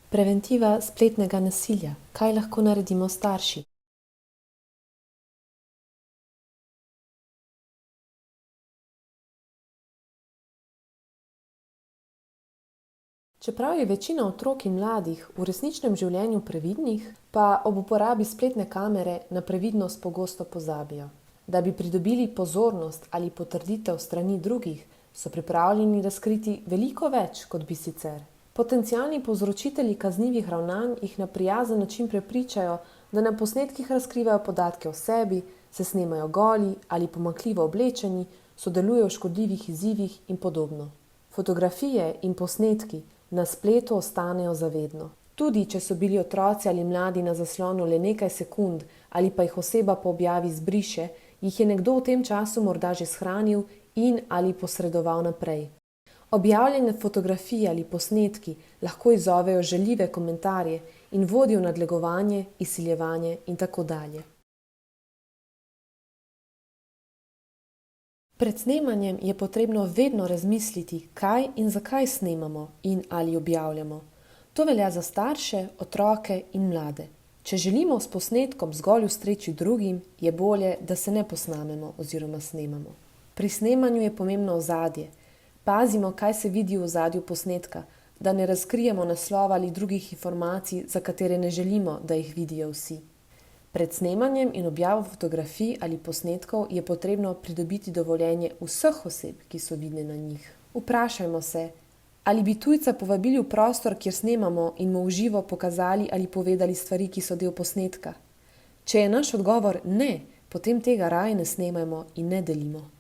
Preventiva spletnega nasilja. Kaj lahko naredimo starši? Čeprav je večina otrok in mladih v resničnem življenju previdnih, pa ob uporabi spletne kamere na previdnost pogosto pozabijo. Da bi pridobili pozornost ali potrditev strani drugih, so pripravljeni razkriti veliko več, kot bi sicer. Potencialni povzročitelji kaznivih ravnanj jih na prijazen način prepričajo, da na posnetkih razkrivajo podatke o sebi, se snemajo goli ali pomanjkljivo oblečeni, sodelujejo v škodljivih izzivih in podobno. Fotografije in posnetki na spletu ostanejo za vedno. Tudi, če so bili otroci ali mladi na zaslonu le nekaj sekund ali pa jih oseba po objavi zbriše, jih je nekdo v tem času morda že shranil in ali posredoval naprej. Objavljene fotografije ali posnetki lahko izzovejo žaljive komentarje in vodijo v nadlegovanje, izsiljevanje in tako dalje. Pred snemanjem je potrebno vedno razmisliti, kaj in zakaj snemamo in ali objavljamo. To velja za starše, otroke in mlade. Če želimo s posnetkom zgolj ustreči drugim, je bolje, da se ne posnamemo oziroma snemamo. Pri snemanju je pomembno ozadje. Pazimo, kaj se vidi v ozadju posnetka, da ne razkrijemo naslova ali drugih informacij, za katere ne želimo, da jih vidijo vsi. Pred snemanjem in objavo fotografij ali posnetkov je potrebno pridobiti dovoljenje vseh oseb, ki so vidne na njih. Vprašajmo se, ali bi tujca povabili v prostor, kjer snemamo in mu v živo pokazali ali povedali stvari, ki so del posnetka. Če je naš odgovor ne, potem tega raje ne snemajmo in ne delimo.